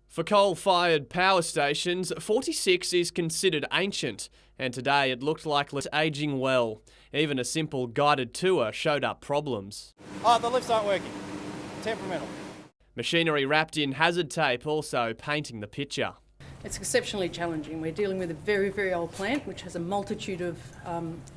For coal-fired power stations, 46 is considered ancient, and today it looked like it's ageing well. Even a simple guided tour showed up problems. Oh, the lifts aren't working. Temperamental. Machinery wrapped in hazard tape also painting the picture. It's exceptionally challenging. We're dealing with a very, very old plant which has a multitude of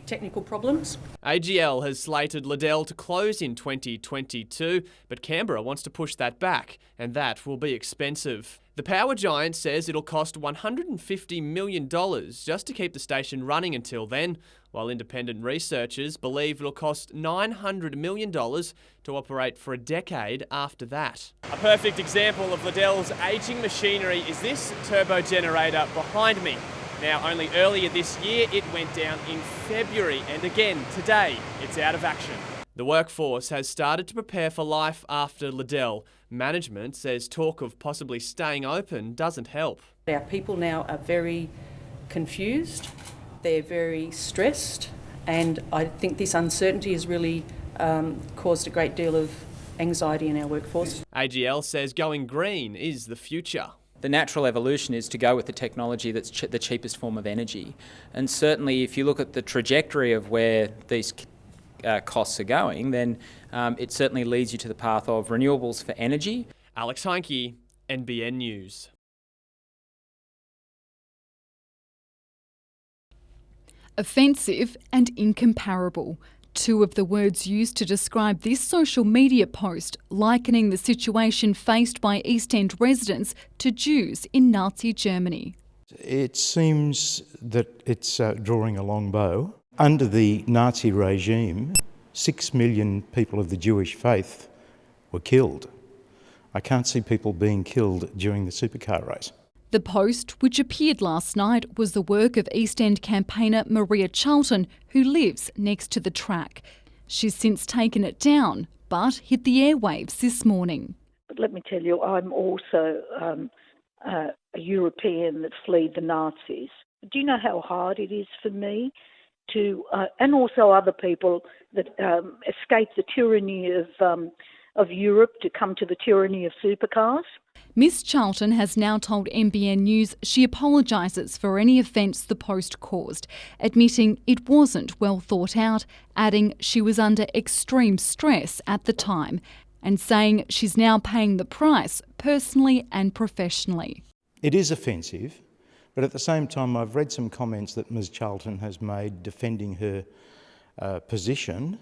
technical problems. AGL has slated Liddell to close in 2022, but Canberra wants to push that back, and that will be expensive. The power giant says it'll cost $150 million just to keep the station running until then, while independent researchers believe it'll cost $900 million to operate for a decade after that. A perfect example of Liddell's ageing machinery is this turbo generator behind me. Now, only earlier this year it went down in February, and again today it's out of action. The workforce has started to prepare for life after Liddell. Management says talk of possibly staying open doesn't help. Our people now are very confused, they're very stressed, and I think this uncertainty has really caused a great deal of anxiety in our workforce. AGL says going green is the future. The natural evolution is to go with the technology that's the cheapest form of energy. And certainly if you look at the trajectory of where these costs are going, then it certainly leads you to the path of renewables for energy. Alex Heinke, NBN News. Offensive and incomparable. Two of the words used to describe this social media post, likening the situation faced by East End residents to Jews in Nazi Germany. It seems that it's drawing a long bow. Under the Nazi regime, 6 million people of the Jewish faith were killed. I can't see people being killed during the supercar race. The post, which appeared last night, was the work of East End campaigner Maria Charlton, who lives next to the track. She's since taken it down, but hit the airwaves this morning. But let me tell you, I'm also a European that fled the Nazis. Do you know how hard it is for me to, and also other people that escaped the tyranny of Europe to come to the tyranny of supercars? Miss Charlton has now told NBN News she apologises for any offence the post caused, admitting it wasn't well thought out, adding she was under extreme stress at the time, and saying she's now paying the price personally and professionally. It is offensive, but at the same time I've read some comments that Ms Charlton has made defending her position,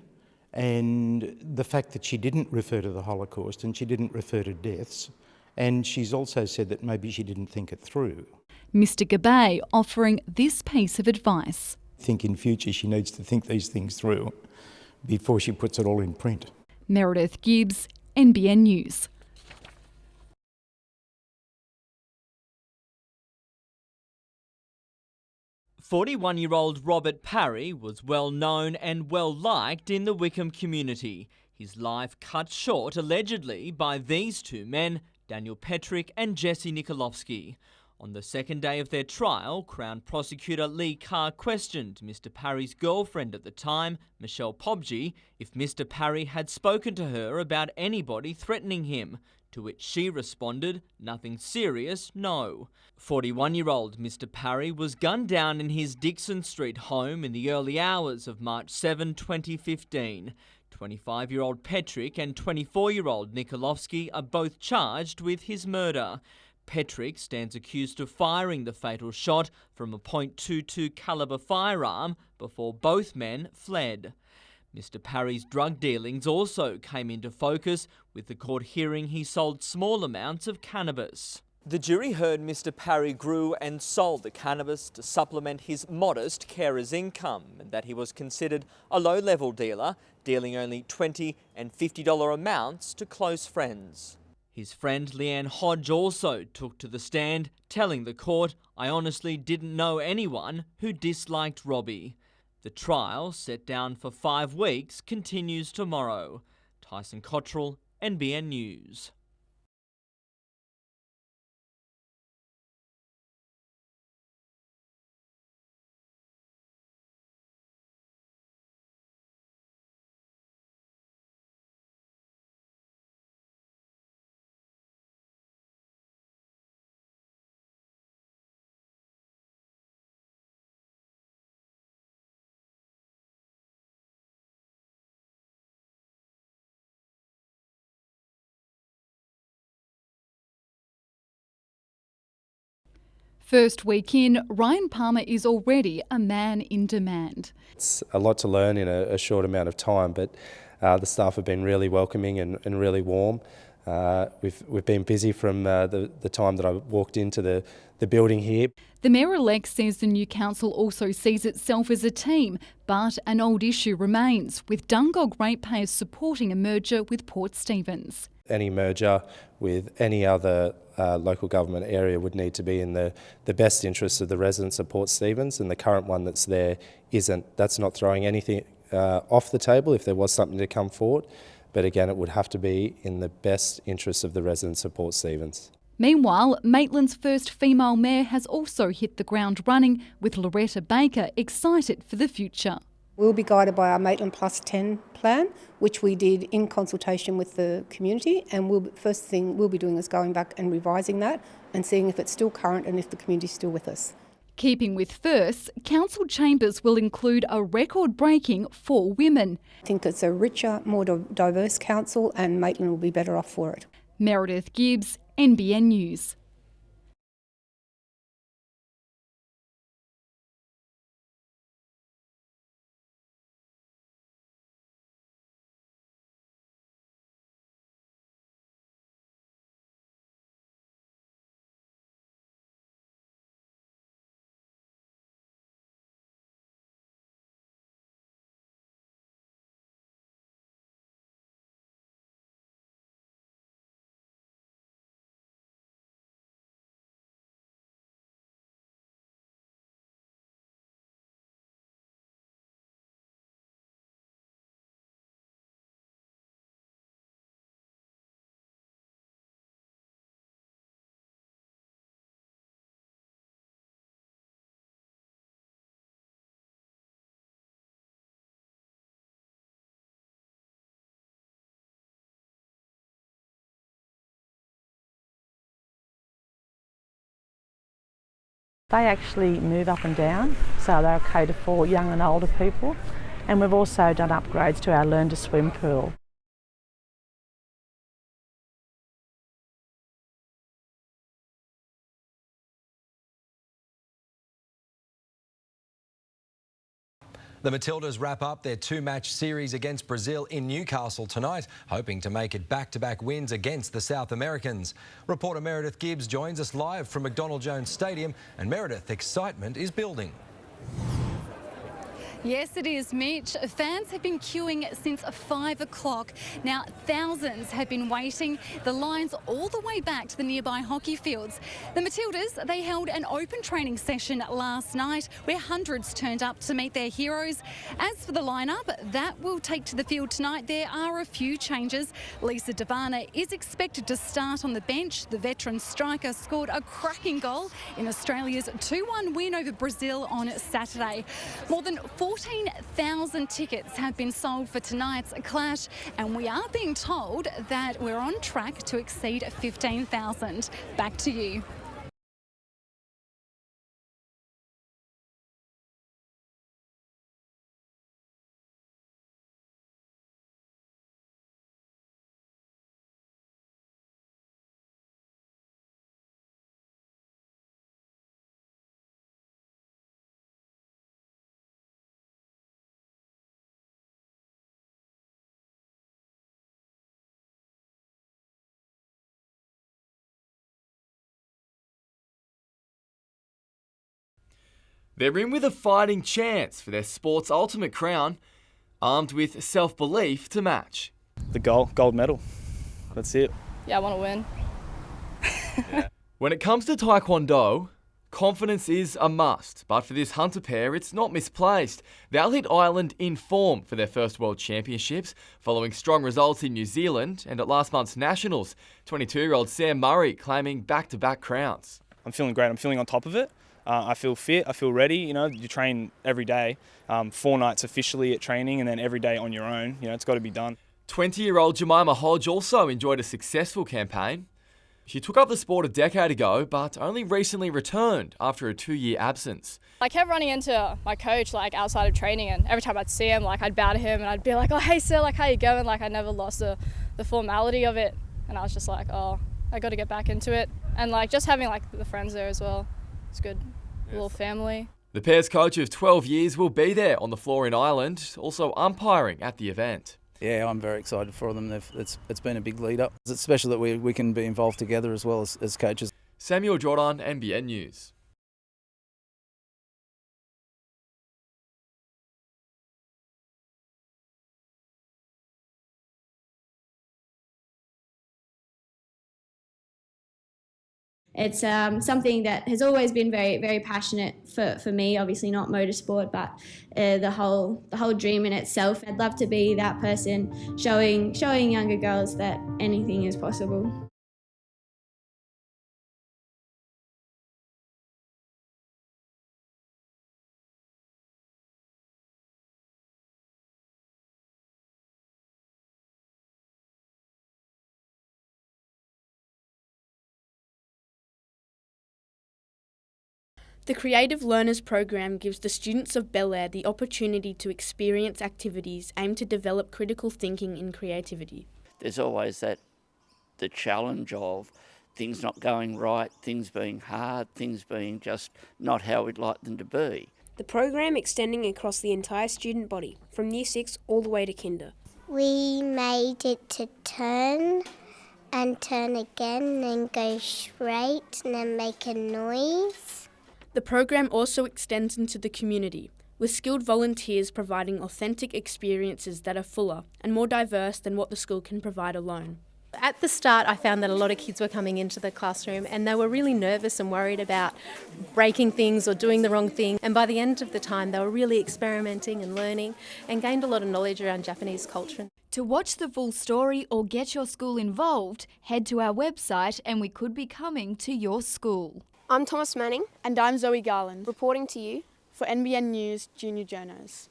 and the fact that she didn't refer to the Holocaust and she didn't refer to deaths, and she's also said that maybe she didn't think it through. Mr Gabay offering this piece of advice. I think in future she needs to think these things through before she puts it all in print. Meredith Gibbs, NBN News. 41-year-old Robert Parry was well known and well liked in the Wickham community. His life cut short allegedly by these two men, Daniel Petrick and Jesse Nikolovsky. On the second day of their trial, Crown Prosecutor Lee Carr questioned Mr Parry's girlfriend at the time, Michelle Pobji, if Mr Parry had spoken to her about anybody threatening him, to which she responded, nothing serious, no. 41-year-old Mr Parry was gunned down in his Dixon Street home in the early hours of March 7, 2015. 25-year-old Petrick and 24-year-old Nikolovsky are both charged with his murder. Petrick stands accused of firing the fatal shot from a .22 caliber firearm before both men fled. Mr Parry's drug dealings also came into focus, with the court hearing he sold small amounts of cannabis. The jury heard Mr Parry grew and sold the cannabis to supplement his modest carer's income, and that he was considered a low-level dealer, dealing only $20 and $50 amounts to close friends. His friend Leanne Hodge also took to the stand, telling the court, "I honestly didn't know anyone who disliked Robbie." The trial, set down for 5 weeks, continues tomorrow. Tyson Cottrell, NBN News. First week in, Ryan Palmer is already a man in demand. It's a lot to learn in a short amount of time, but the staff have been really welcoming and really warm. We've been busy from the time that I walked into the building here. The Mayor-elect says the new council also sees itself as a team, but an old issue remains, with Dungog ratepayers supporting a merger with Port Stephens. Any merger with any other local government area would need to be in the best interests of the residents of Port Stephens, and the current one that's there isn't. That's not throwing anything off the table if there was something to come forward, but again it would have to be in the best interests of the residents of Port Stephens. Meanwhile, Maitland's first female mayor has also hit the ground running, with Loretta Baker excited for the future. We'll be guided by our Maitland Plus 10 plan, which we did in consultation with the community, and first thing we'll be doing is going back and revising that and seeing if it's still current and if the community's still with us. Keeping with firsts, council chambers will include a record-breaking 4 women. I think it's a richer, more diverse council, and Maitland will be better off for it. Meredith Gibbs, NBN News. They actually move up and down, so they'll cater for young and older people. And we've also done upgrades to our Learn to Swim pool. The Matildas wrap up their 2-match series against Brazil in Newcastle tonight, hoping to make it back-to-back wins against the South Americans. Reporter Meredith Gibbs joins us live from McDonald Jones Stadium, and Meredith, excitement is building. Yes, it is, Mitch. Fans have been queuing since 5 o'clock. Now, thousands have been waiting the lines all the way back to the nearby hockey fields. The Matildas, they held an open training session last night where hundreds turned up to meet their heroes. As for the lineup, that will take to the field tonight. There are a few changes. Lisa Devana is expected to start on the bench. The veteran striker scored a cracking goal in Australia's 2-1 win over Brazil on Saturday. More than 14,000 tickets have been sold for tonight's clash, and we are being told that we're on track to exceed 15,000. Back to you. They're in with a fighting chance for their sport's ultimate crown, armed with self-belief to match. The gold medal. That's it. Yeah, I want to win. Yeah. When it comes to Taekwondo, confidence is a must, but for this Hunter pair, it's not misplaced. They'll hit Ireland in form for their first World Championships, following strong results in New Zealand and at last month's Nationals. 22-year-old Sam Murray claiming back-to-back crowns. I'm feeling great. I'm feeling on top of it. I feel fit, I feel ready. You know, you train every day, 4 nights officially at training and then every day on your own. You know, it's got to be done. 20-year-old Jemima Hodge also enjoyed a successful campaign. She took up the sport a decade ago, but only recently returned after a 2-year absence. I kept running into my coach outside of training, and every time I'd see him, I'd bow to him and I'd be like, "Oh, hey sir, how you going?" I never lost the formality of it, and I was just like, "Oh, I got to get back into it," and just having the friends there as well. It's good. A little family. The pair's coach of 12 years will be there on the floor in Ireland, also umpiring at the event. Yeah, I'm very excited for them. It's been a big lead up. It's special that we can be involved together as well as coaches. Samuel Jordan, NBN News. It's something that has always been very, very passionate for me. Obviously not motorsport, but the whole dream in itself. I'd love to be that person showing younger girls that anything is possible. The Creative Learners program gives the students of Bel Air the opportunity to experience activities aimed to develop critical thinking and creativity. There's always the challenge of things not going right, things being hard, things being just not how we'd like them to be. The program extending across the entire student body, from Year 6 all the way to Kinder. We made it to turn and turn again and then go straight and then make a noise. The program also extends into the community, with skilled volunteers providing authentic experiences that are fuller and more diverse than what the school can provide alone. At the start, I found that a lot of kids were coming into the classroom and they were really nervous and worried about breaking things or doing the wrong thing. And by the end of the time, they were really experimenting and learning and gained a lot of knowledge around Japanese culture. To watch the full story or get your school involved, head to our website and we could be coming to your school. I'm Thomas Manning. And I'm Zoe Garland, reporting to you for NBN News Junior Journos.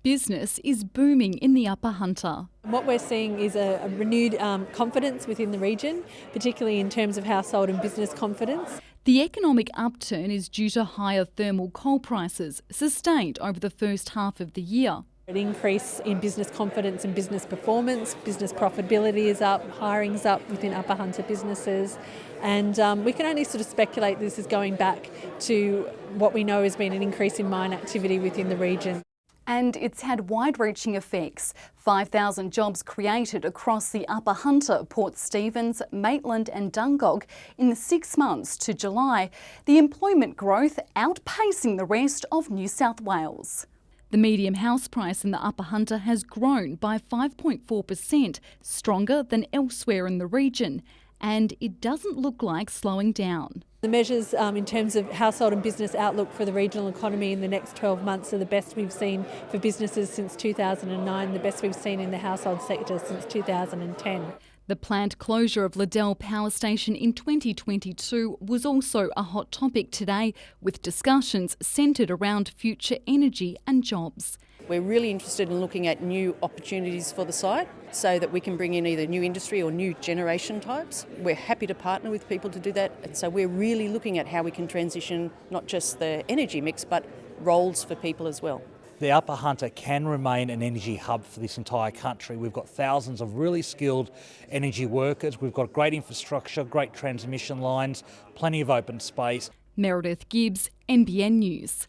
Business is booming in the Upper Hunter. What we're seeing is a renewed confidence within the region, particularly in terms of household and business confidence. The economic upturn is due to higher thermal coal prices, sustained over the first half of the year. An increase in business confidence and business performance, business profitability is up, hiring's up within Upper Hunter businesses, and we can only sort of speculate this is going back to what we know has been an increase in mine activity within the region. And it's had wide-reaching effects. 5,000 jobs created across the Upper Hunter, Port Stephens, Maitland and Dungog in the 6 months to July. The employment growth outpacing the rest of New South Wales. The median house price in the Upper Hunter has grown by 5.4%, stronger than elsewhere in the region, and it doesn't look like slowing down. The measures in terms of household and business outlook for the regional economy in the next 12 months are the best we've seen for businesses since 2009, the best we've seen in the household sector since 2010. The planned closure of Liddell Power Station in 2022 was also a hot topic today, with discussions centred around future energy and jobs. We're really interested in looking at new opportunities for the site so that we can bring in either new industry or new generation types. We're happy to partner with people to do that. And so we're really looking at how we can transition not just the energy mix but roles for people as well. The Upper Hunter can remain an energy hub for this entire country. We've got thousands of really skilled energy workers. We've got great infrastructure, great transmission lines, plenty of open space. Meredith Gibbs, NBN News.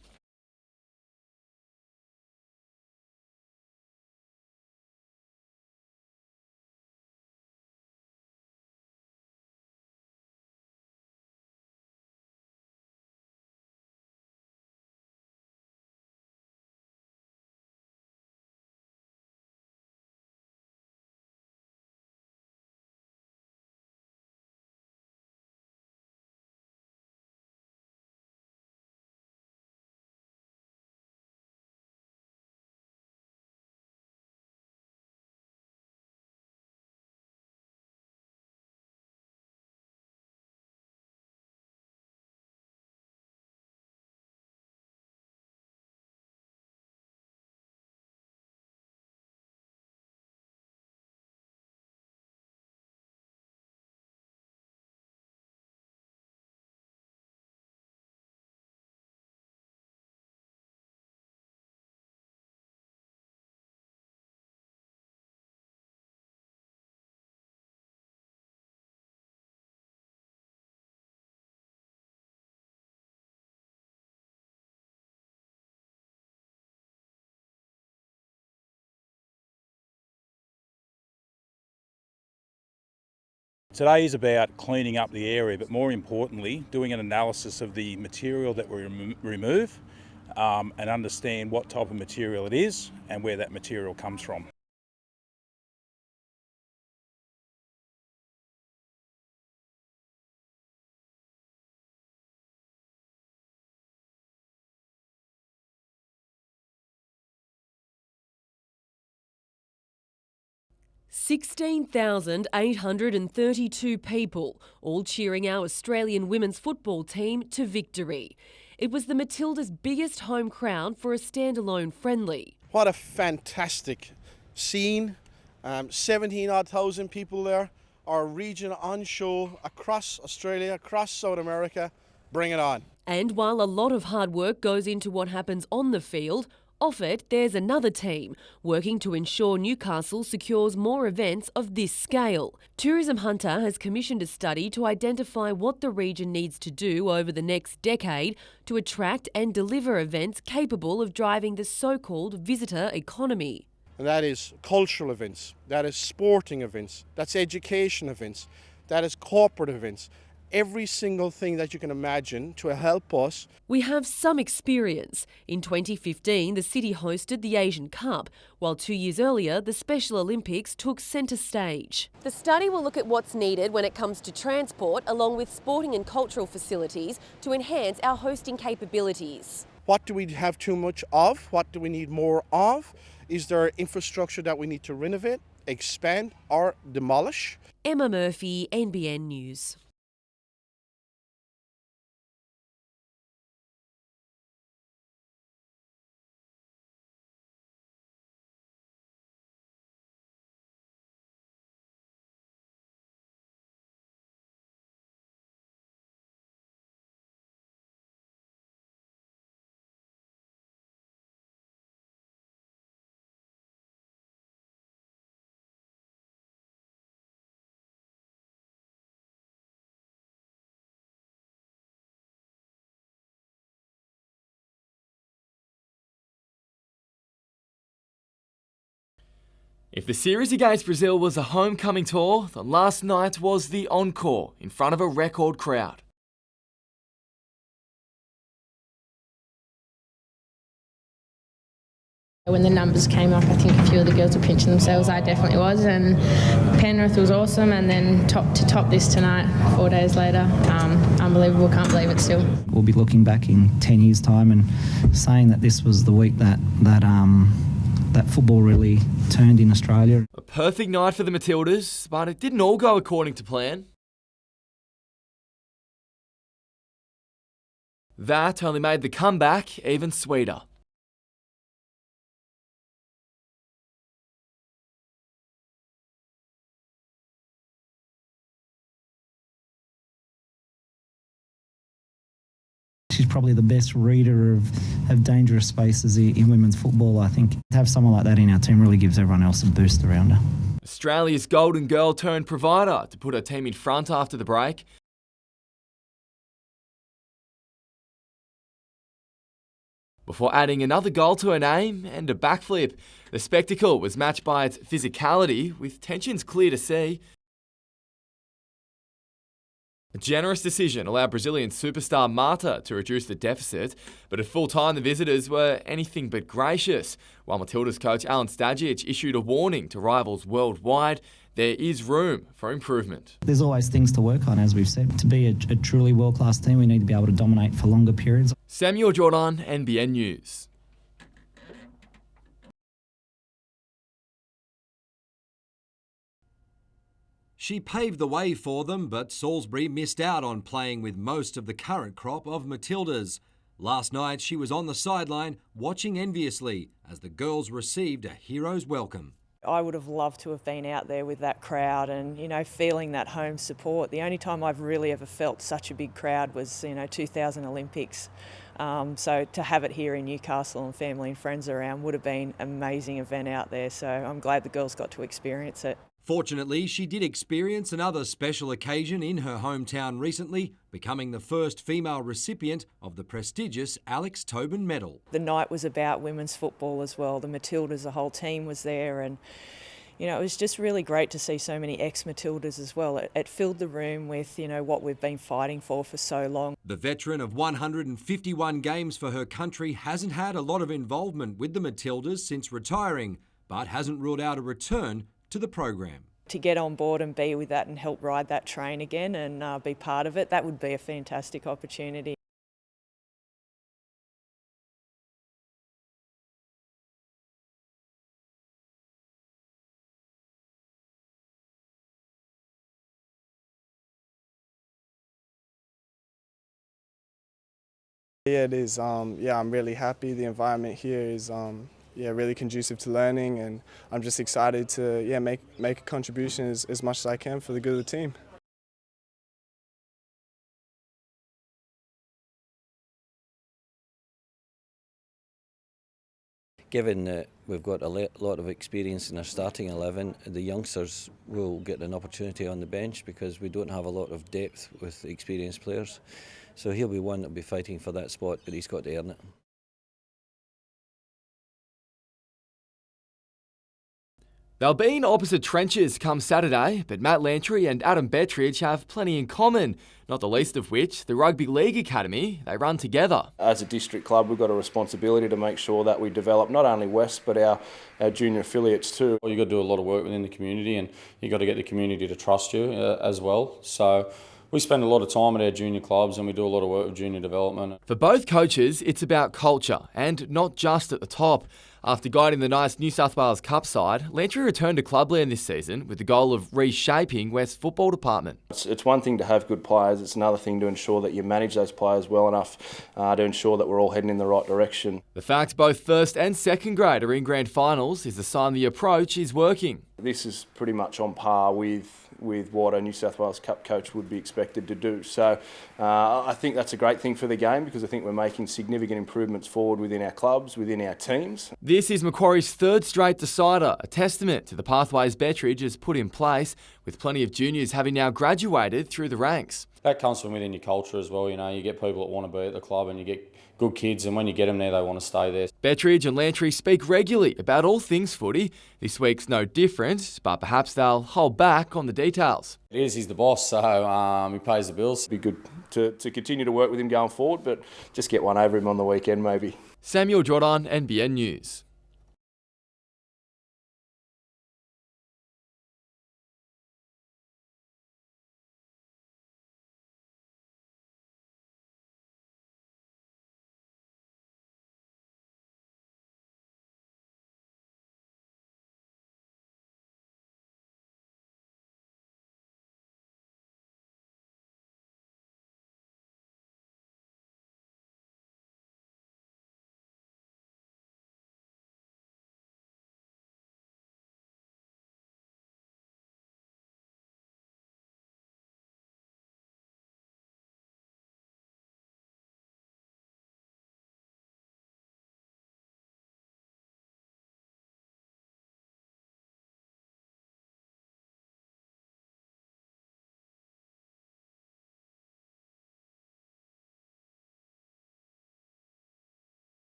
Today is about cleaning up the area, but more importantly, doing an analysis of the material that we remove and understand what type of material it is and where that material comes from. $16,832 people, all cheering our Australian women's football team to victory. It was the Matildas' biggest home crowd for a standalone friendly. What a fantastic scene. 17,000 odd people there. Our region on show across Australia, across South America. Bring it on. And while a lot of hard work goes into what happens on the field, off it, there's another team working to ensure Newcastle secures more events of this scale. Tourism Hunter has commissioned a study to identify what the region needs to do over the next decade to attract and deliver events capable of driving the so-called visitor economy. And that is cultural events, that is sporting events, that's education events, that is corporate events. Every single thing that you can imagine to help us. We have some experience. In 2015, the city hosted the Asian Cup, while 2 years earlier, the Special Olympics took centre stage. The study will look at what's needed when it comes to transport, along with sporting and cultural facilities, to enhance our hosting capabilities. What do we have too much of? What do we need more of? Is there infrastructure that we need to renovate, expand or demolish? Emma Murphy, NBN News. If the series against Brazil was a homecoming tour, then last night was the encore in front of a record crowd. When the numbers came up, I think a few of the girls were pinching themselves. I definitely was, and Penrith was awesome, and then to top this tonight, 4 days later, unbelievable, can't believe it still. We'll be looking back in 10 years' time and saying that this was the week that football really turned in Australia. A perfect night for the Matildas, but it didn't all go according to plan. That only made the comeback even sweeter. She's probably the best reader of dangerous spaces in women's football, I think. To have someone like that in our team really gives everyone else a boost around her. Australia's golden girl turned provider to put her team in front after the break. Before adding another goal to her name and a backflip, the spectacle was matched by its physicality, with tensions clear to see. A generous decision allowed Brazilian superstar Marta to reduce the deficit, but at full time the visitors were anything but gracious. While Matilda's coach Alen Stajic issued a warning to rivals worldwide, there is room for improvement. There's always things to work on, as we've said. To be a truly world-class team, we need to be able to dominate for longer periods. Samuel Jordan, NBN News. She paved the way for them, but Salisbury missed out on playing with most of the current crop of Matildas. Last night, she was on the sideline watching enviously as the girls received a hero's welcome. I would have loved to have been out there with that crowd and, feeling that home support. The only time I've really ever felt such a big crowd was, 2000 Olympics. So to have it here in Newcastle and family and friends around would have been an amazing event out there. So I'm glad the girls got to experience it. Fortunately, she did experience another special occasion in her hometown recently, becoming the first female recipient of the prestigious Alex Tobin Medal. The night was about women's football as well. The Matildas, the whole team was there, and it was just really great to see so many ex-Matildas as well. It filled the room with, what we've been fighting for so long. The veteran of 151 games for her country hasn't had a lot of involvement with the Matildas since retiring, but hasn't ruled out a return to the program. To get on board and be with that and help ride that train again and be part of it, that would be a fantastic opportunity. Yeah, it is. I'm really happy. The environment here is really conducive to learning, and I'm just excited to make a contribution as much as I can for the good of the team. Given that we've got a lot of experience in our starting 11, the youngsters will get an opportunity on the bench because we don't have a lot of depth with experienced players. So he'll be one that'll be fighting for that spot, but he's got to earn it. They'll be in opposite trenches come Saturday, but Matt Lantry and Adam Bettridge have plenty in common, not the least of which the Rugby League Academy they run together. As a district club, we've got a responsibility to make sure that we develop not only West but our junior affiliates too. You've got to do a lot of work within the community, and you've got to get the community to trust you as well. So we spend a lot of time at our junior clubs and we do a lot of work with junior development. For both coaches, it's about culture and not just at the top. After guiding the nice New South Wales Cup side, Lantry returned to clubland this season with the goal of reshaping West's football department. It's one thing to have good players, it's another thing to ensure that you manage those players well enough to ensure that we're all heading in the right direction. The fact both first and second grade are in grand finals is a sign the approach is working. This is pretty much on par with what a New South Wales Cup coach would be expected to do. So I think that's a great thing for the game because I think we're making significant improvements forward within our clubs, within our teams. This is Macquarie's third straight decider, a testament to the pathways Bettridge has put in place, with plenty of juniors having now graduated through the ranks. that comes from within your culture as well. You know, you get people that want to be at the club and you get good kids, and when you get them there, they want to stay there. Bettridge and Lantry speak regularly about all things footy. This week's no different, but perhaps they'll hold back on the details. It is, he's the boss, so he pays the bills. Be good to continue to work with him going forward, but just get one over him on the weekend maybe. Samuel Jordan, NBN News.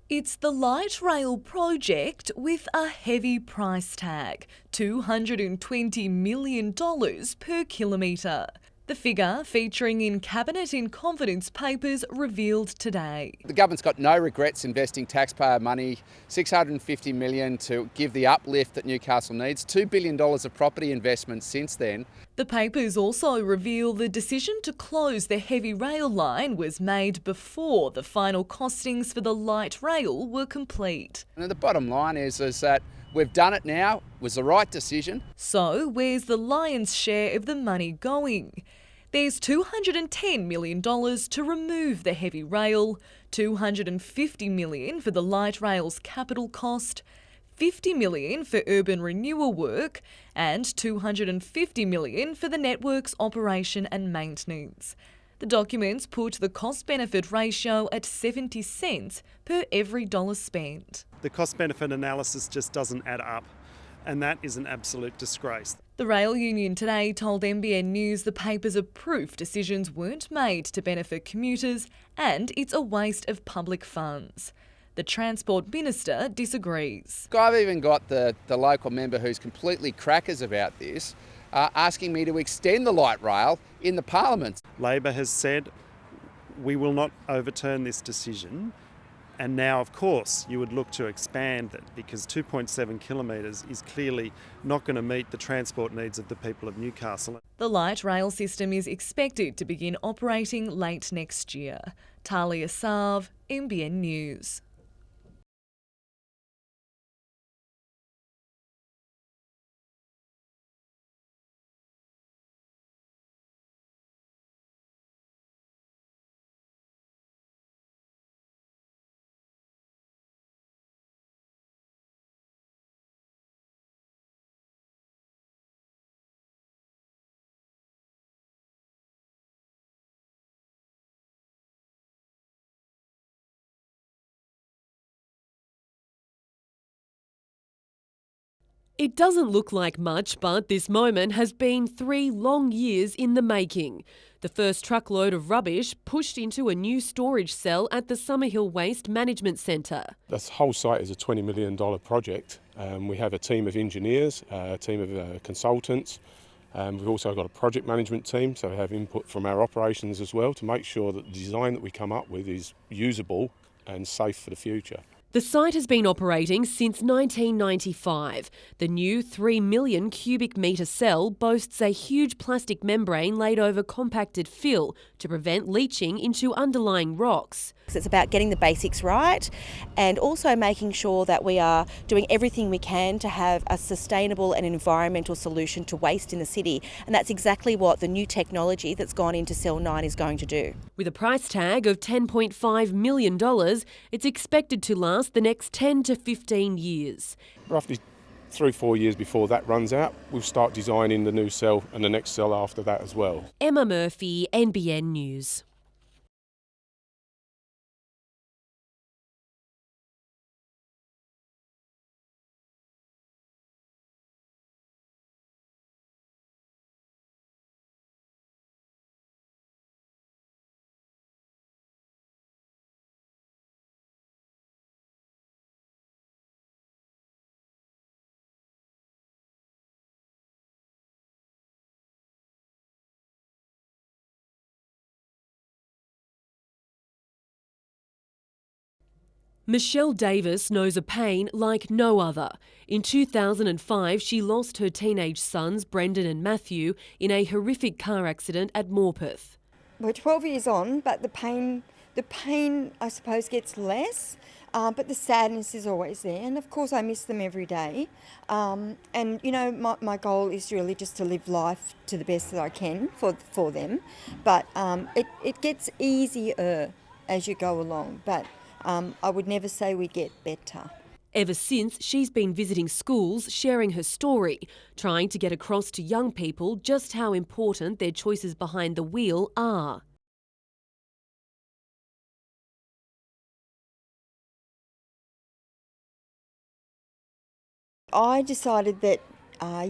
It's the light rail project with a heavy price tag, $220 million per kilometre. The figure, featuring in Cabinet in Confidence papers, revealed today. The government's got no regrets investing taxpayer money, $650 million to give the uplift that Newcastle needs, $2 billion of property investment since then. The papers also reveal the decision to close the heavy rail line was made before the final costings for the light rail were complete. And the bottom line is that we've done it now, it was the right decision. So where's the lion's share of the money going? There's $210 million to remove the heavy rail, $250 million for the light rail's capital cost, $50 million for urban renewal work, and $250 million for the network's operation and maintenance. The documents put the cost-benefit ratio at 70 cents per every dollar spent. The cost-benefit analysis just doesn't add up, and that is an absolute disgrace. The rail union today told NBN News the papers are proof decisions weren't made to benefit commuters and it's a waste of public funds. The Transport Minister disagrees. I've even got the local member who's completely crackers about this, asking me to extend the light rail in the Parliament. Labor has said we will not overturn this decision, and now of course you would look to expand it because 2.7 kilometres is clearly not going to meet the transport needs of the people of Newcastle. The light rail system is expected to begin operating late next year. Talia Sarv, NBN News. It doesn't look like much, but this moment has been 3 long years in the making. The first truckload of rubbish pushed into a new storage cell at the Summerhill Waste Management Centre. This whole site is a $20 million project. We have a team of engineers, a team of consultants. We've also got a project management team, so we have input from our operations as well to make sure that the design that we come up with is usable and safe for the future. The site has been operating since 1995. The new 3 million cubic metre cell boasts a huge plastic membrane laid over compacted fill to prevent leaching into underlying rocks. It's about getting the basics right and also making sure that we are doing everything we can to have a sustainable and environmental solution to waste in the city. And that's exactly what the new technology that's gone into Cell 9 is going to do. With a price tag of $10.5 million, it's expected to last the next 10 to 15 years. Roughly 3-4 years before that runs out, we'll start designing the new cell and the next cell after that as well. Emma Murphy, NBN News. Michelle Davis knows a pain like no other. In 2005, she lost her teenage sons, Brendan and Matthew, in a horrific car accident at Morpeth. We're 12 years on, but the pain, I suppose, gets less, but the sadness is always there. And of course, I miss them every day. And, you know, my goal is really just to live life to the best that I can for them. But it gets easier as you go along. But I would never say we get better. Ever since, she's been visiting schools, sharing her story, trying to get across to young people just how important their choices behind the wheel are. I decided that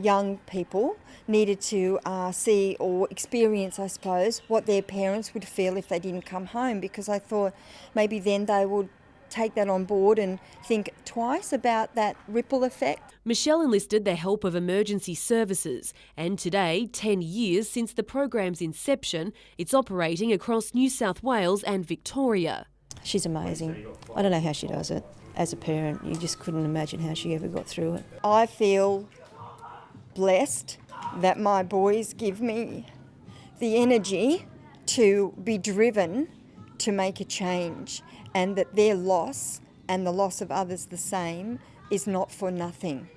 young people needed to see or experience, I suppose, what their parents would feel if they didn't come home, because I thought maybe then they would take that on board and think twice about that ripple effect. Michelle enlisted the help of emergency services, and today, 10 years since the program's inception, it's operating across New South Wales and Victoria. She's amazing. I don't know how she does it. As a parent, you just couldn't imagine how she ever got through it. I feel blessed that my boys give me the energy to be driven to make a change, and that their loss and the loss of others the same is not for nothing.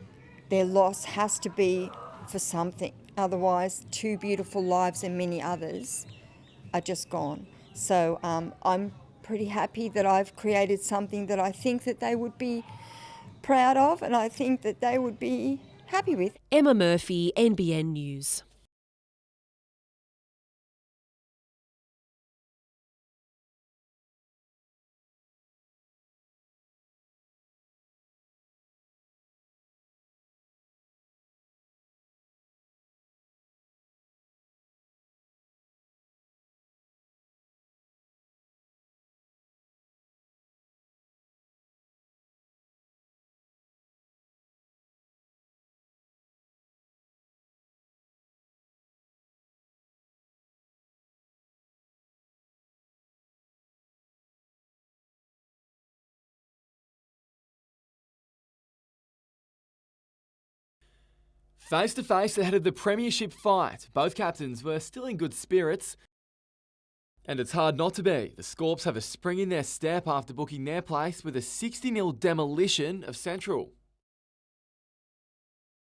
Their loss has to be for something. Otherwise, 2 beautiful lives and many others are just gone. So I'm pretty happy that I've created something that I think that they would be proud of, and I think that they would be happy with. Emma Murphy, NBN News. Face to face ahead of the premiership fight, both captains were still in good spirits. And it's hard not to be. The Scorps have a spring in their step after booking their place with a 60-0 demolition of Central.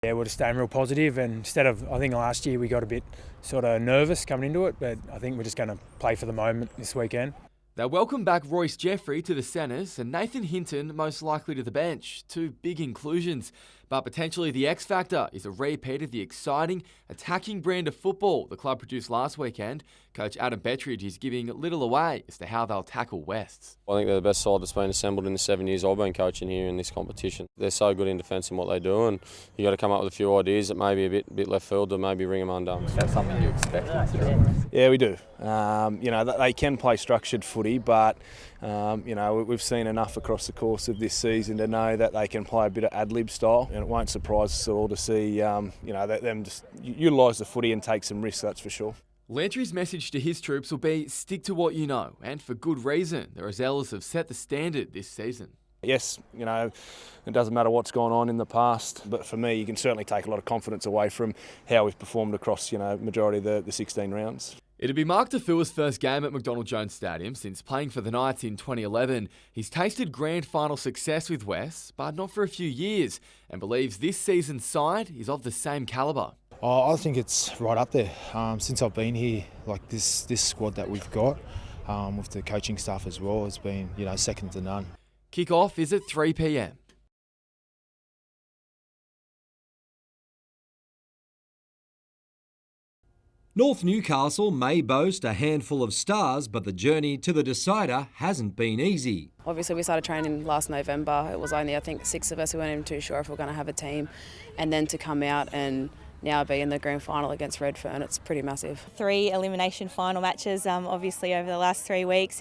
Yeah, we're just staying real positive, and instead of, I think last year we got a bit sort of nervous coming into it, but I think we're just going to play for the moment this weekend. They welcome back Royce Jeffrey to the centres and Nathan Hinton most likely to the bench. 2 big inclusions, but potentially the X factor is a repeat of the exciting, attacking brand of football the club produced last weekend. Coach Adam Bettridge is giving little away as to how they'll tackle Wests. I think they're the best side that's been assembled in the 7 years I've been coaching here in this competition. They're so good in defence in what they do, and you got to come up with a few ideas that may be a bit left field to maybe ring them undone. Is that something you expect? Yeah, we do. You know, they can play structured footy, but you know, we've seen enough across the course of this season to know that they can play a bit of ad-lib style, and it won't surprise us at all to see you know, them just utilise the footy and take some risks, that's for sure. Lantry's message to his troops will be stick to what you know, and for good reason. The Rosellas have set the standard this season. Yes, you know, it doesn't matter what's gone on in the past, but for me, you can certainly take a lot of confidence away from how we've performed across, you know, majority of the 16 rounds. It'd be Mark DeFua's first game at McDonald Jones Stadium since playing for the Knights in 2011. He's tasted grand final success with West, but not for a few years, and believes this season's side is of the same calibre. I think it's right up there. Since I've been here, like this squad that we've got, with the coaching staff as well, has been, you know, second to none. Kick-off is at 3 p.m. North Newcastle may boast a handful of stars, but the journey to the decider hasn't been easy. Obviously, we started training last November. It was only, I think, 6 of us. We weren't even too sure if we were going to have a team. And then to come out and now be in the grand final against Redfern, it's pretty massive. 3 elimination final matches, obviously over the last 3 weeks,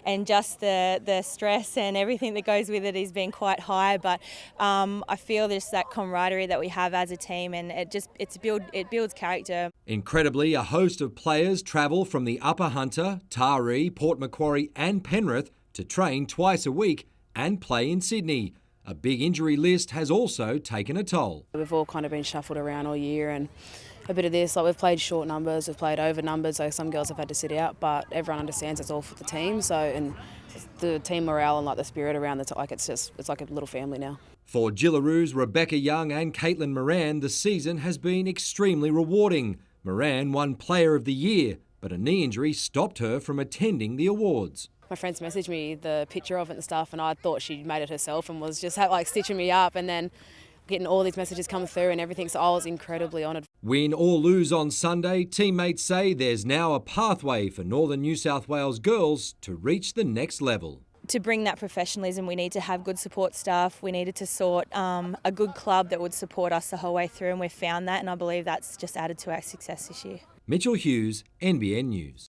and just the stress and everything that goes with it has been quite high. But I feel there's that camaraderie that we have as a team, and it builds character. Incredibly, a host of players travel from the Upper Hunter, Taree, Port Macquarie and Penrith to train twice a week and play in Sydney. A big injury list has also taken a toll. We've all kind of been shuffled around all year, and a bit of this, like we've played short numbers, we've played over numbers, so some girls have had to sit out, but everyone understands it's all for the team. So, and the team morale and like the spirit around the it's like a little family now. For Gillaroos, Rebecca Young and Caitlin Moran, the season has been extremely rewarding. Moran won Player of the Year, but a knee injury stopped her from attending the awards. My friends messaged me the picture of it and stuff, and I thought she made it herself and was just like stitching me up, and then getting all these messages come through and everything, so I was incredibly honoured. Win or lose on Sunday, teammates say there's now a pathway for Northern New South Wales girls to reach the next level. To bring that professionalism, we need to have good support staff. We needed to sort a good club that would support us the whole way through, and we've found that, and I believe that's just added to our success this year. Mitchell Hughes, NBN News.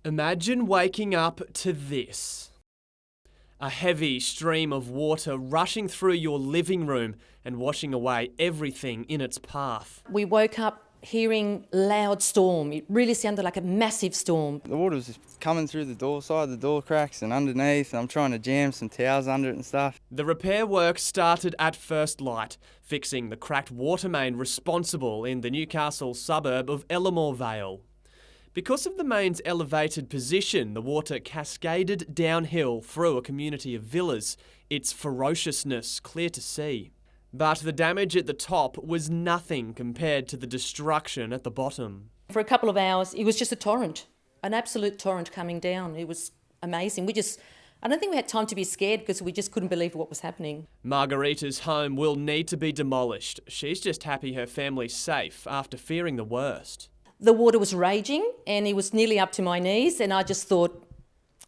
Imagine waking up to this. A heavy stream of water rushing through your living room and washing away everything in its path. We woke up hearing loud storm. It really sounded like a massive storm. The water was just coming through the door side, the door cracks and underneath, and I'm trying to jam some towels under it and stuff. The repair work started at first light, fixing the cracked water main responsible in the Newcastle suburb of Ellamore Vale. Because of the main's elevated position, the water cascaded downhill through a community of villas, its ferociousness clear to see. But the damage at the top was nothing compared to the destruction at the bottom. For a couple of hours, it was just a torrent, an absolute torrent coming down. It was amazing. I don't think we had time to be scared because we just couldn't believe what was happening. Margarita's home will need to be demolished. She's just happy her family's safe after fearing the worst. The water was raging and it was nearly up to my knees, and I just thought,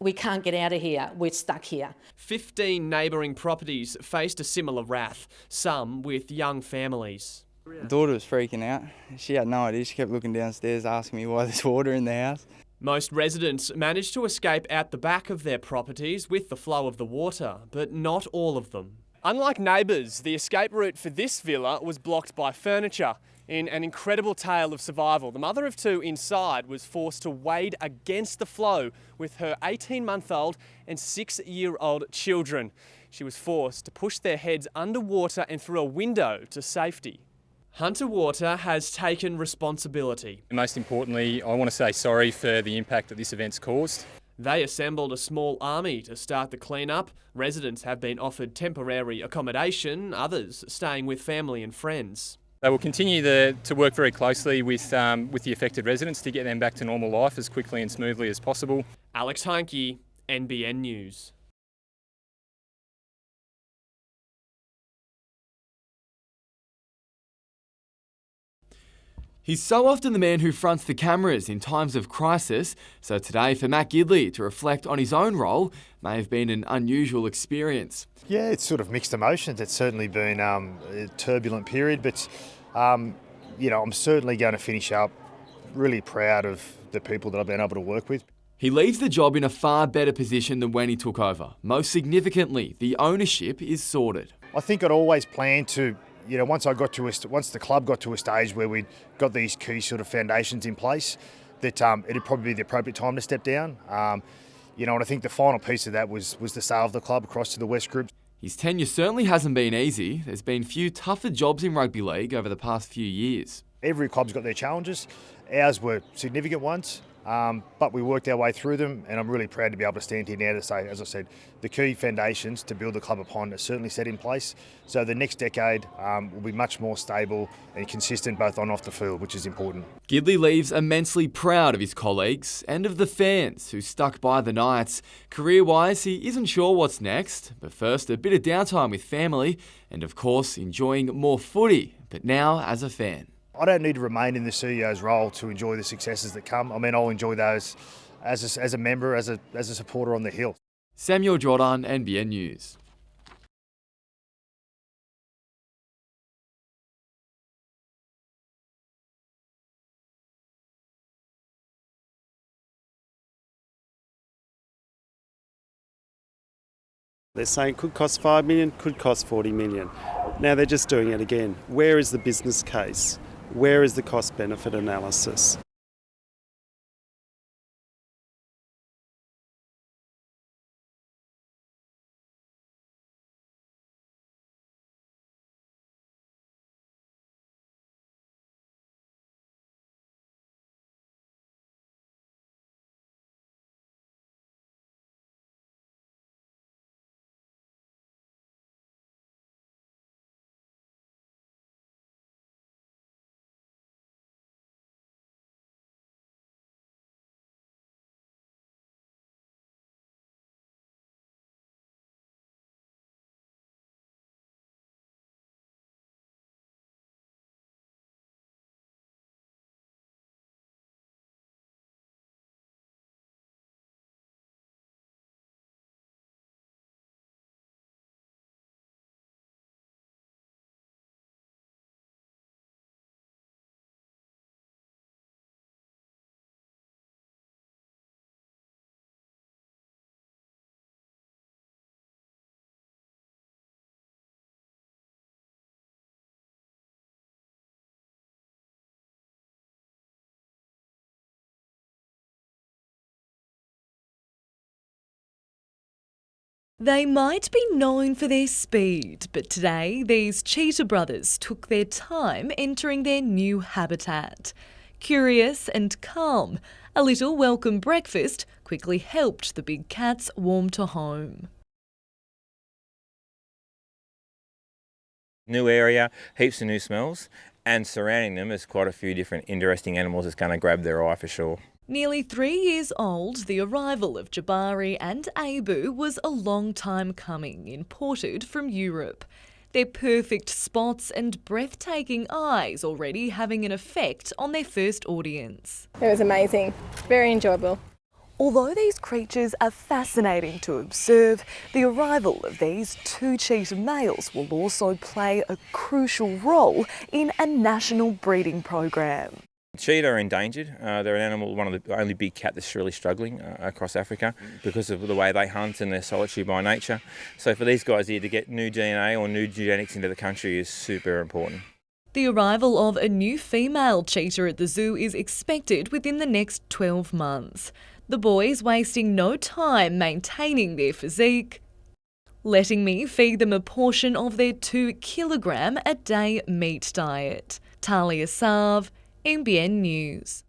we can't get out of here, we're stuck here. 15 neighbouring properties faced a similar wrath, some with young families. My daughter was freaking out. She had no idea. She kept looking downstairs asking me why there's water in the house. Most residents managed to escape out the back of their properties with the flow of the water, but not all of them. Unlike neighbours, the escape route for this villa was blocked by furniture. In an incredible tale of survival, the mother of two inside was forced to wade against the flow with her 18-month-old and 6-year-old children. She was forced to push their heads underwater and through a window to safety. Hunter Water has taken responsibility. Most importantly, I want to say sorry for the impact that this event's caused. They assembled a small army to start the clean-up. Residents have been offered temporary accommodation, others staying with family and friends. They will continue to work very closely with the affected residents to get them back to normal life as quickly and smoothly as possible. Alex Heinke, NBN News. He's so often the man who fronts the cameras in times of crisis, so today for Matt Gidley to reflect on his own role may have been an unusual experience. Yeah, it's sort of mixed emotions. It's certainly been a turbulent period, but I'm certainly going to finish up really proud of the people that I've been able to work with. He leaves the job in a far better position than when he took over. Most significantly, the ownership is sorted. I think I'd always planned to, once the club got to a stage where we'd got these key sort of foundations in place, that it'd probably be the appropriate time to step down. And I think the final piece of that was the sale of the club across to the West Group. His tenure certainly hasn't been easy. There's been few tougher jobs in rugby league over the past few years. Every club's got their challenges. Ours were significant ones. But we worked our way through them, and I'm really proud to be able to stand here now to say, as I said, the key foundations to build the club upon are certainly set in place. So the next decade will be much more stable and consistent both on and off the field, which is important. Gidley leaves immensely proud of his colleagues and of the fans who stuck by the Knights. Career-wise, he isn't sure what's next, but first a bit of downtime with family and of course enjoying more footy, but now as a fan. I don't need to remain in the CEO's role to enjoy the successes that come. I mean, I'll enjoy those as a member, as a supporter on the hill. Samuel Jordan, NBN News. They're saying could cost 5 million, could cost 40 million. Now they're just doing it again. Where is the business case? Where is the cost-benefit analysis? They might be known for their speed, but today these cheetah brothers took their time entering their new habitat. Curious and calm, a little welcome breakfast quickly helped the big cats warm to home. New area, heaps of new smells, and surrounding them is quite a few different interesting animals that's going to grab their eye for sure. Nearly 3 years old, the arrival of Jabari and Abu was a long time coming, imported from Europe. Their perfect spots and breathtaking eyes already having an effect on their first audience. It was amazing, very enjoyable. Although these creatures are fascinating to observe, the arrival of these 2 cheetah males will also play a crucial role in a national breeding program. Cheetah are endangered. They're an animal, one of the only big cat that's really struggling across Africa because of the way they hunt and they're solitary by nature. So for these guys here to get new DNA or new genetics into the country is super important. The arrival of a new female cheetah at the zoo is expected within the next 12 months. The boys wasting no time maintaining their physique, letting me feed them a portion of their 2 kilogram a day meat diet. Talia Sav, NBN News.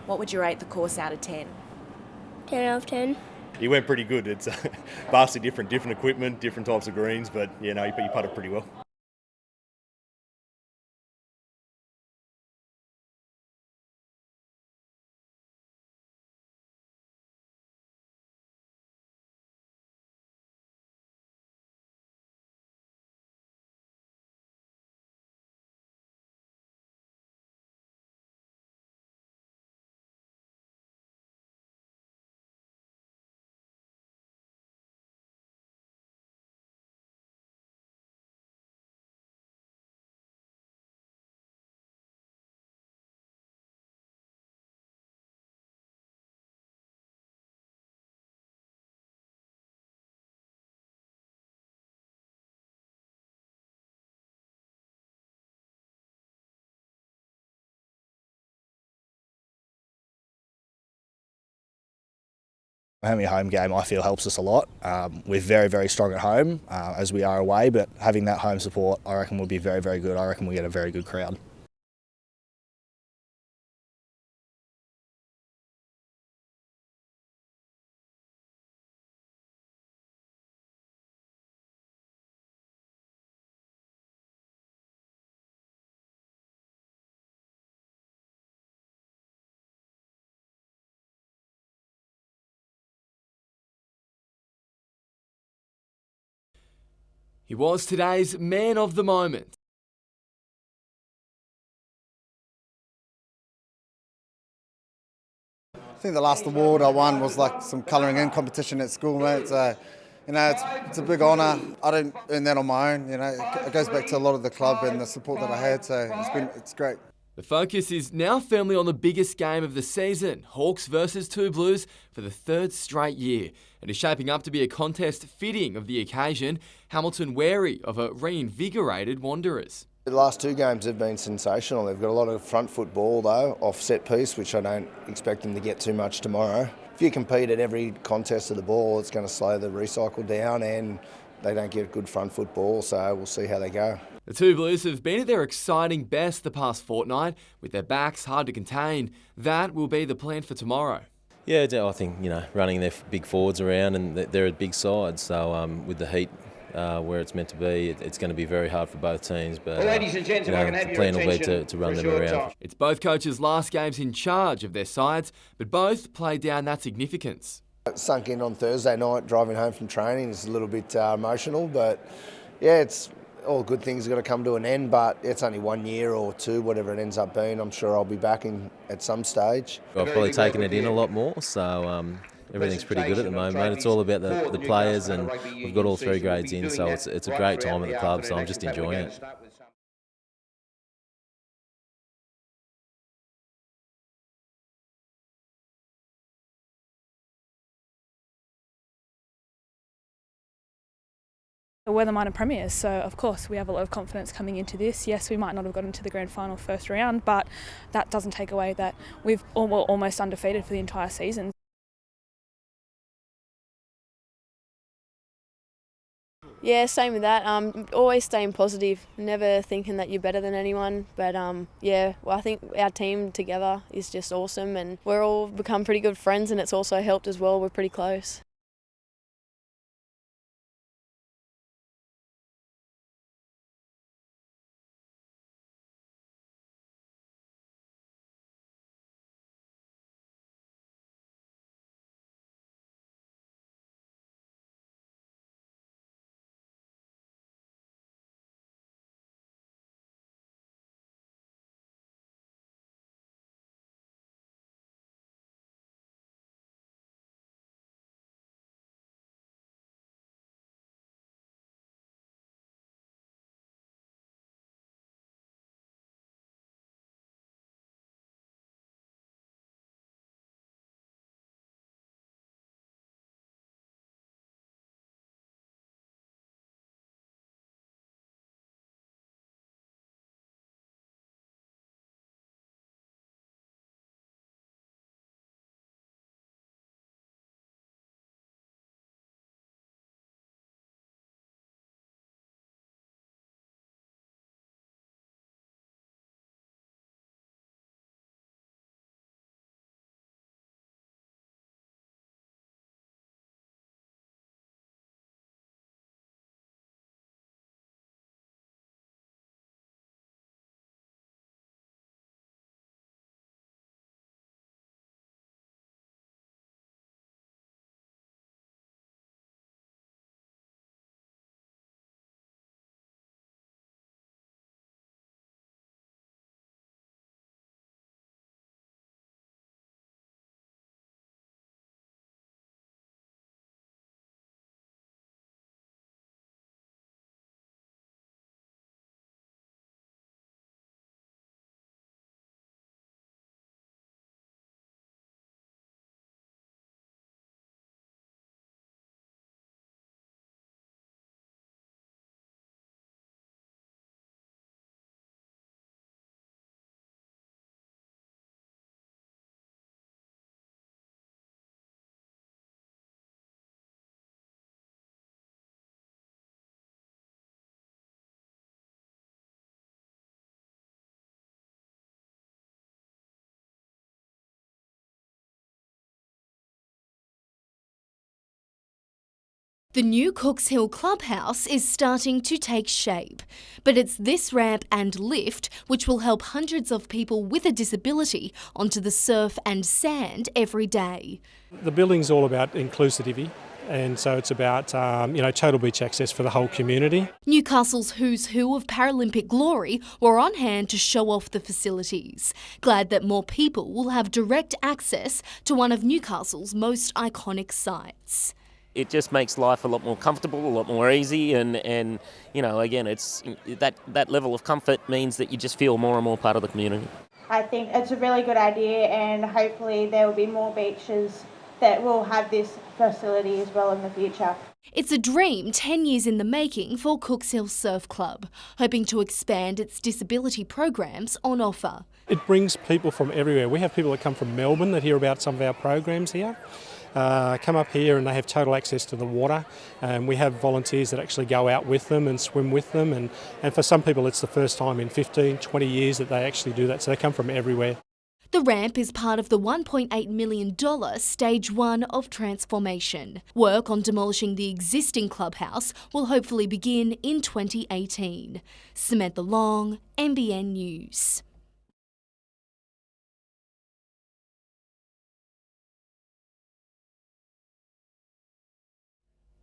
What would you rate the course out of 10? 10 out of 10. He went pretty good. It's vastly different equipment, different types of greens, but you know, he putted pretty well. Having a home game, I feel, helps us a lot. We're very, very strong at home, as we are away, but having that home support, I reckon, will be very, very good. I reckon we'll get a very good crowd. He was today's man of the moment. I think the last award I won was like some colouring in competition at school, mate. So, it's a big honour. I didn't earn that on my own. It goes back to a lot of the club and the support that I had. So it's great. The focus is now firmly on the biggest game of the season, Hawks versus Two Blues, for the third straight year. It is shaping up to be a contest fitting of the occasion, Hamilton wary of a reinvigorated Wanderers. The last two games have been sensational. They've got a lot of front foot ball though, off set piece, which I don't expect them to get too much tomorrow. If you compete at every contest of the ball, it's going to slow the recycle down and they don't get good front foot ball, so we'll see how they go. The Two Blues have been at their exciting best the past fortnight, with their backs hard to contain. That will be the plan for tomorrow. Yeah, I think, running their big forwards around, and they're a big side, so with the heat where it's meant to be, it's going to be very hard for both teams, but ladies and gents, the plan will be to run them around. It's both coaches' last games in charge of their sides, but both play down that significance. It sunk in on Thursday night, driving home from training. It's a little bit emotional, but yeah, it's all good things are going to come to an end, but it's only 1 year or two, whatever it ends up being. I'm sure I'll be back in at some stage. I've probably taken it in a lot more, so everything's pretty good at the moment. It's all about the players, and we've got all three grades in, so it's a great time at the club, so I'm just enjoying it. We're the minor premiers, so of course we have a lot of confidence coming into this. Yes, we might not have gotten to the grand final first round, but that doesn't take away that we're almost undefeated for the entire season. Yeah, same with that. Always staying positive, never thinking that you're better than anyone. But I think our team together is just awesome, and we're all become pretty good friends, and it's also helped as well. We're pretty close. The new Cooks Hill Clubhouse is starting to take shape, but it's this ramp and lift which will help hundreds of people with a disability onto the surf and sand every day. The building's all about inclusivity, and so it's about total beach access for the whole community. Newcastle's who's who of Paralympic glory were on hand to show off the facilities, glad that more people will have direct access to one of Newcastle's most iconic sites. It just makes life a lot more comfortable, a lot more easy, and again, it's that level of comfort means that you just feel more and more part of the community. I think it's a really good idea, and hopefully there will be more beaches that will have this facility as well in the future. It's a dream 10 years in the making for Cooks Hill Surf Club, hoping to expand its disability programs on offer. It brings people from everywhere. We have people that come from Melbourne that hear about some of our programs here. Come up here and they have total access to the water, and we have volunteers that actually go out with them and swim with them, and for some people it's the first time in 15, 20 years that they actually do that, so they come from everywhere. The ramp is part of the $1.8 million Stage 1 of transformation. Work on demolishing the existing clubhouse will hopefully begin in 2018. Samantha Long, NBN News.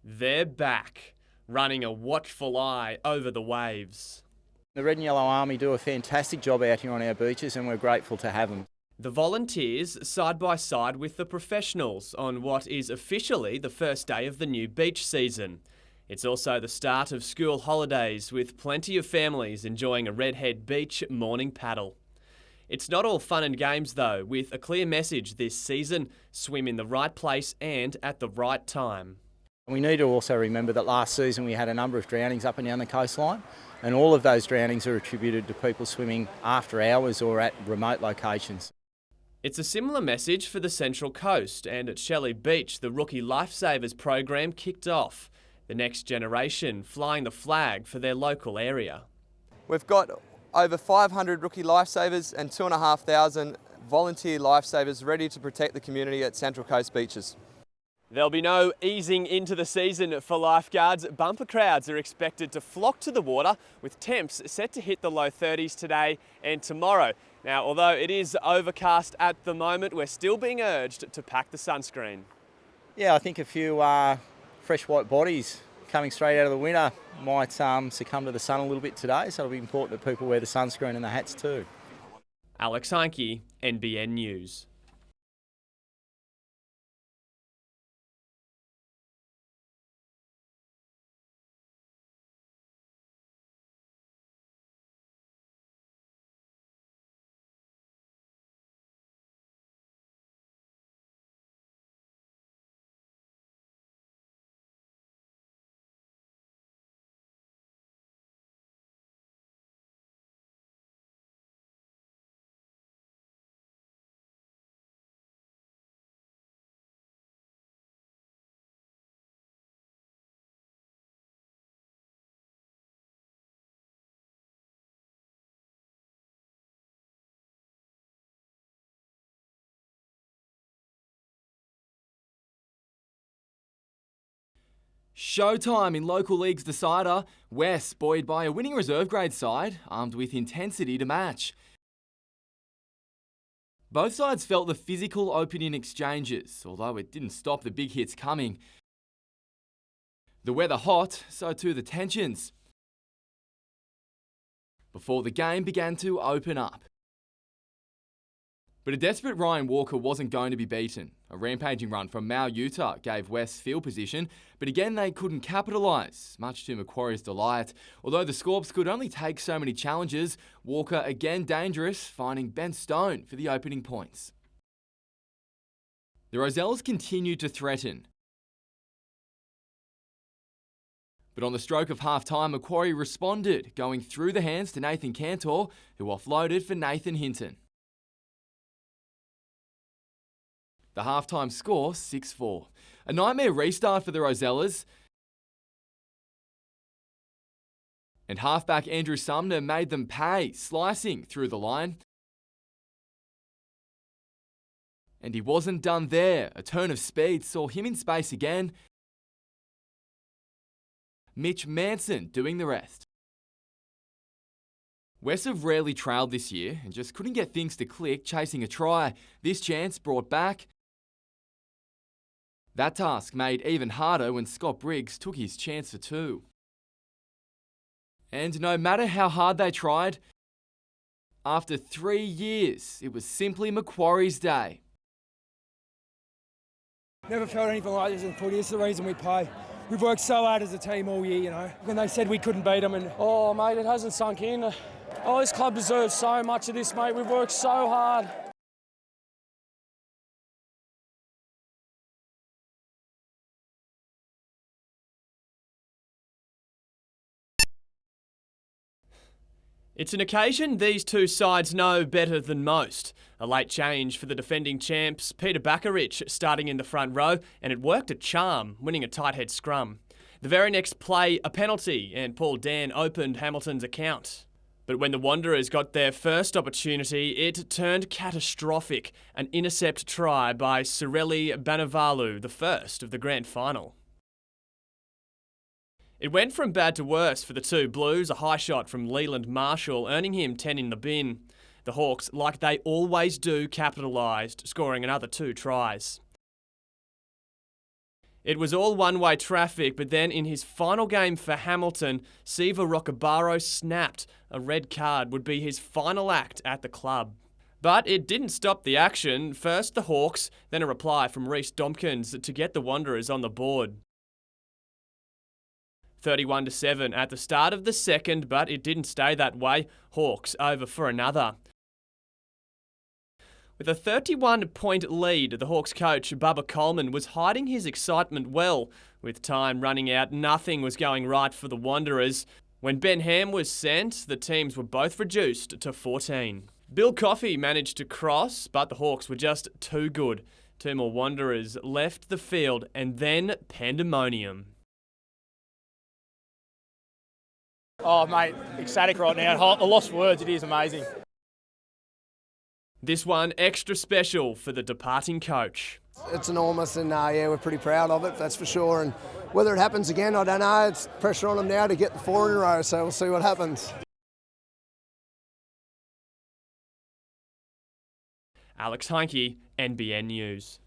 They're back, running a watchful eye over the waves. The Red and Yellow Army do a fantastic job out here on our beaches, and we're grateful to have them. The volunteers side by side with the professionals on what is officially the first day of the new beach season. It's also the start of school holidays, with plenty of families enjoying a Redhead Beach morning paddle. It's not all fun and games though, with a clear message this season: swim in the right place and at the right time. We need to also remember that last season we had a number of drownings up and down the coastline, and all of those drownings are attributed to people swimming after hours or at remote locations. It's a similar message for the Central Coast, and at Shelley Beach the Rookie Lifesavers program kicked off. The next generation flying the flag for their local area. We've got over 500 Rookie Lifesavers and 2,500 volunteer lifesavers ready to protect the community at Central Coast beaches. There'll be no easing into the season for lifeguards. Bumper crowds are expected to flock to the water, with temps set to hit the low 30s today and tomorrow. Now, although it is overcast at the moment, we're still being urged to pack the sunscreen. Yeah, I think a few fresh white bodies coming straight out of the winter might succumb to the sun a little bit today, so it'll be important that people wear the sunscreen and the hats too. Alex Heinke, NBN News. Showtime in local leagues decider. West buoyed by a winning reserve grade side, armed with intensity to match. Both sides felt the physical opening exchanges, although it didn't stop the big hits coming. The weather hot, so too the tensions. Before the game began to open up. But a desperate Ryan Walker wasn't going to be beaten. A rampaging run from Mao Utah gave West field position, but again they couldn't capitalise, much to Macquarie's delight. Although the Scorps could only take so many challenges, Walker again dangerous, finding Ben Stone for the opening points. The Rosellas continued to threaten. But on the stroke of half-time, Macquarie responded, going through the hands to Nathan Cantor, who offloaded for Nathan Hinton. The half-time score, 6-4. A nightmare restart for the Rosellas. And halfback Andrew Sumner made them pay, slicing through the line. And he wasn't done there. A turn of speed saw him in space again. Mitch Manson doing the rest. West have rarely trailed this year and just couldn't get things to click chasing a try. This chance brought back. That task made even harder when Scott Briggs took his chance for 2. And no matter how hard they tried, after 3 years, it was simply Macquarie's day. Never felt anything like this in footy. It's the reason we play. We've worked so hard as a team all year, you know. When they said we couldn't beat them, and oh, mate, it hasn't sunk in. Oh, this club deserves so much of this, mate. We've worked so hard. It's an occasion these two sides know better than most. A late change for the defending champs, Peter Bakarich starting in the front row, and it worked a charm, winning a tight head scrum. The very next play, a penalty, and Paul Dan opened Hamilton's account. But when the Wanderers got their first opportunity, it turned catastrophic. An intercept try by Sorelli Banavalu, the first of the grand final. It went from bad to worse for the two Blues, a high shot from Leland Marshall, earning him 10 in the bin. The Hawks, like they always do, capitalised, scoring another 2 tries. It was all one-way traffic, but then in his final game for Hamilton, Siva Rockabaro snapped. A red card would be his final act at the club. But it didn't stop the action. First the Hawks, then a reply from Rhys Domkins to get the Wanderers on the board. 31-7 at the start of the second, but it didn't stay that way. Hawks over for another. With a 31-point lead, the Hawks coach Bubba Coleman was hiding his excitement well. With time running out, nothing was going right for the Wanderers. When Ben Ham was sent, the teams were both reduced to 14. Bill Coffey managed to cross, but the Hawks were just too good. 2 more Wanderers left the field, and then pandemonium. Oh, mate, ecstatic right now. I lost words. It is amazing. This one extra special for the departing coach. It's enormous, and yeah, we're pretty proud of it, that's for sure. And whether it happens again, I don't know. It's pressure on them now to get the 4 in a row, so we'll see what happens. Alex Heinke, NBN News.